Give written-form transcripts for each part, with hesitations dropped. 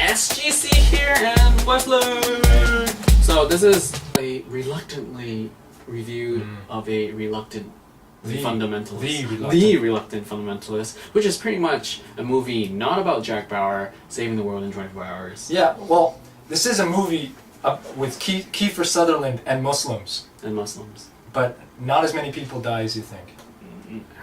SGC here and Westler. So this is a reluctantly review of a Reluctant Fundamentalist. The Reluctant Fundamentalist, which is pretty much a movie not about Jack Bauer saving the world in 24 hours. Yeah, well, this is a movie with Kiefer Sutherland and Muslims. But not as many people die as you think.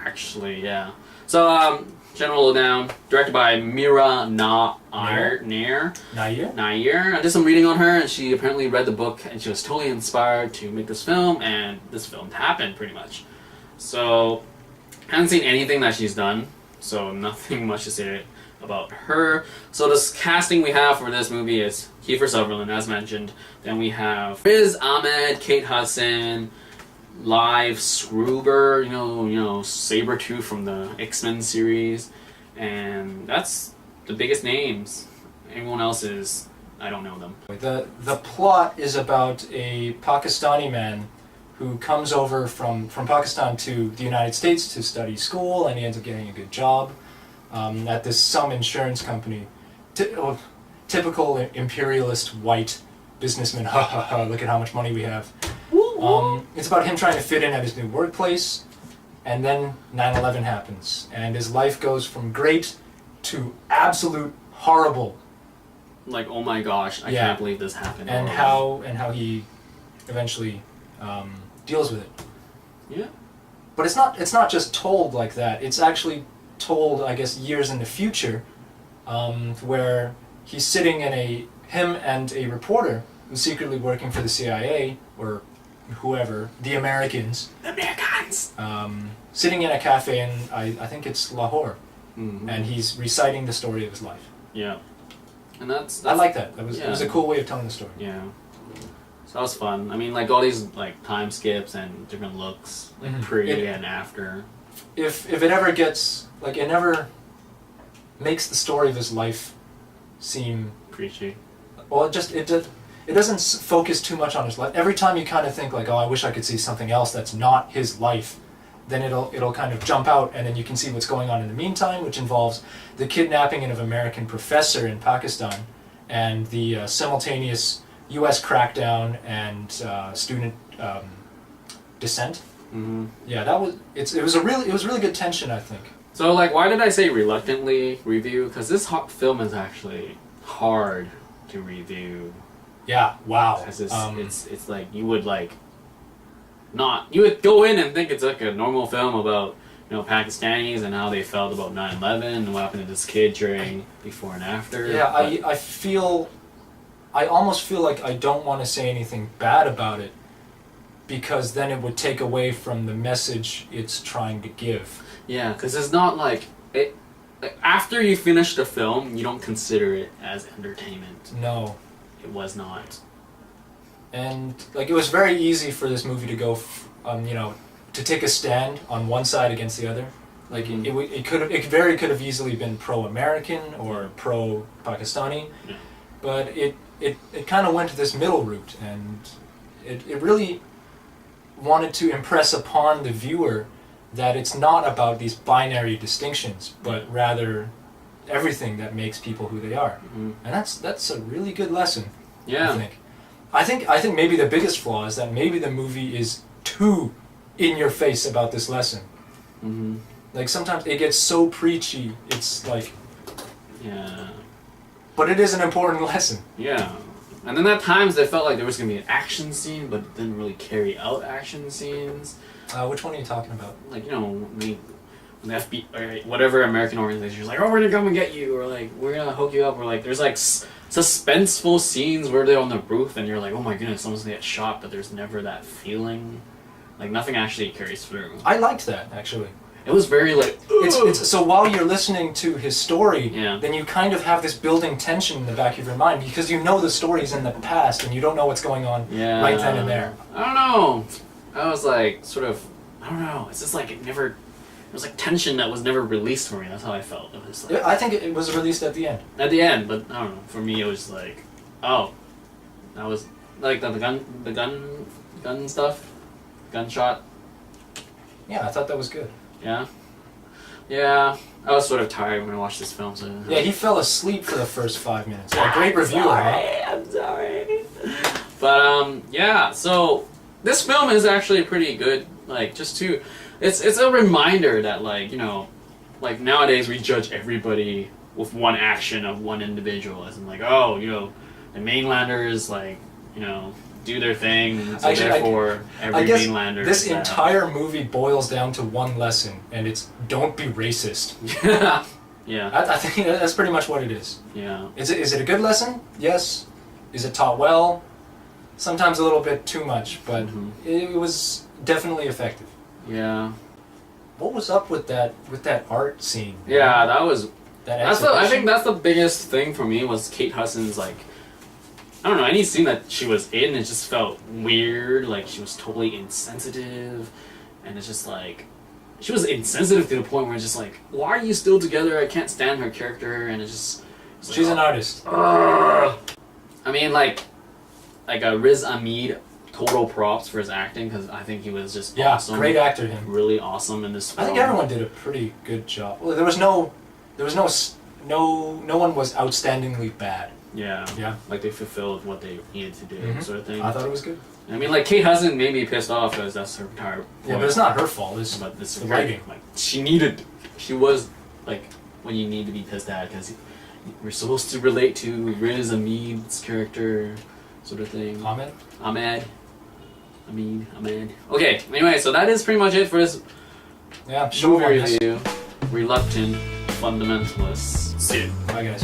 Actually, yeah. So, general lowdown, directed by Mira Nair. I did some reading on her, and she apparently read the book, and she was totally inspired to make this film, and this film happened, pretty much. So, I haven't seen anything that she's done, so nothing much to say about her. So this casting we have for this movie is Kiefer Sutherland, as mentioned. Then we have Riz Ahmed, Kate Hudson, Live Schreiber, you know, Sabretooth from the X-Men series, and that's the biggest names. Everyone else is, I don't know them. The plot is about a Pakistani man who comes over from Pakistan to the United States to study school, and he ends up getting a good job at some insurance company. Typical imperialist white businessman. Ha ha ha! Look at how much money we have. It's about him trying to fit in at his new workplace, and then 9/11 happens, and his life goes from great to absolute horrible. Like, oh my gosh, I can't believe this happened. And how he eventually deals with it. Yeah. But it's not just told like that. It's actually told, I guess, years in the future, where he's sitting in him and a reporter who's secretly working for the CIA or whoever, the Americans. The Americans! Sitting in a cafe in, I think it's Lahore, and he's reciting the story of his life. Yeah. And that's I like that. It was a cool way of telling the story. Yeah. So that was fun. I mean, like, all these, like, time skips and different looks, like, pre and after. If it ever gets, like, it never makes the story of his life seem preachy. Well, it doesn't focus too much on his life. Every time you kind of think like, oh, I wish I could see something else that's not his life, then it'll kind of jump out, and then you can see what's going on in the meantime, which involves the kidnapping of an American professor in Pakistan, and the simultaneous U.S. crackdown and student dissent. Yeah, it was really good tension, I think. So, like, why did I say reluctantly review? Because this film is actually hard to review. Yeah, wow. Because it's like, you would go in and think it's like a normal film about, you know, Pakistanis and how they felt about 9/11 and what happened to this kid during before and after. Yeah, I almost feel like I don't want to say anything bad about it, because then it would take away from the message it's trying to give. Yeah, because it's not like after you finish the film, you don't consider it as entertainment. No. It was not. And, like, it was very easy for this movie to go, to take a stand on one side against the other. Like, it very could have easily been pro-American or pro-Pakistani, but it kind of went to this middle route, and it really wanted to impress upon the viewer that it's not about these binary distinctions, but rather everything that makes people who they are. And that's a really good lesson. Yeah. I think maybe the biggest flaw is that maybe the movie is too in your face about this lesson. Like, sometimes it gets so preachy, it's like... Yeah. But it is an important lesson. Yeah. And then at times they felt like there was going to be an action scene, but it didn't really carry out action scenes. Which one are you talking about? Like, you know, when the FBI, or whatever American organization is like, oh, we're going to come and get you, or like, we're going to hook you up, or like, there's like suspenseful scenes where they're on the roof and you're like, oh my goodness, someone's going to get shot, but there's never that feeling. Like, nothing actually carries through. I liked that, actually. It was very like, it's so while you're listening to his story, yeah, then you kind of have this building tension in the back of your mind, because you know the story's in the past and you don't know what's going on right then and there. I don't know. I was like, sort of, I don't know. It's just like it was like tension that was never released for me. That's how I felt. It was like, I think it was released at the end. At the end, but I don't know. For me, it was like, oh, that was like the gun stuff, gunshot. Yeah, I thought that was good. Yeah. Yeah, I was sort of tired when I watched this film. So yeah, he fell asleep for the first 5 minutes. Yeah, great review, huh? I'm sorry. But yeah. So this film is actually pretty good. Like, just to, it's a reminder that, like, you know, like nowadays we judge everybody with one action of one individual, as in like, oh, you know, the mainlanders, like, you know, do their thing, so therefore every mainlander. This entire movie boils down to one lesson, and it's don't be racist. Yeah. I think that's pretty much what it is. Yeah. Is it a good lesson? Yes. Is it taught well? Sometimes a little bit too much, but it was definitely effective. Yeah. What was up with that art scene? Yeah, that was. I think that's the biggest thing for me was Kate Hudson's, like, I don't know, any scene that she was in, it just felt weird. Like, she was totally insensitive, and it's just like, she was insensitive to the point where it's just like, why are you still together? I can't stand her character, and it's just. She's an artist. I mean, like Riz Ahmed, total props for his acting, because I think he was just awesome. Great actor, him. Really awesome in this film. I think everyone did a pretty good job. Well, no one was outstandingly bad. Yeah. Yeah. Like, they fulfilled what they needed to do, sort of thing. I thought it was good. I mean, like, Kate Hudson made me pissed off because that's her entire point. Yeah, but it's not her fault. It's the writing. Like, she was, like, when you need to be pissed at, because we're supposed to relate to Riz Ahmed's character, sort of thing. Ahmed. Okay, anyway, so that is pretty much it for this movie review. Reluctant Fundamentalists. See you. Bye, guys.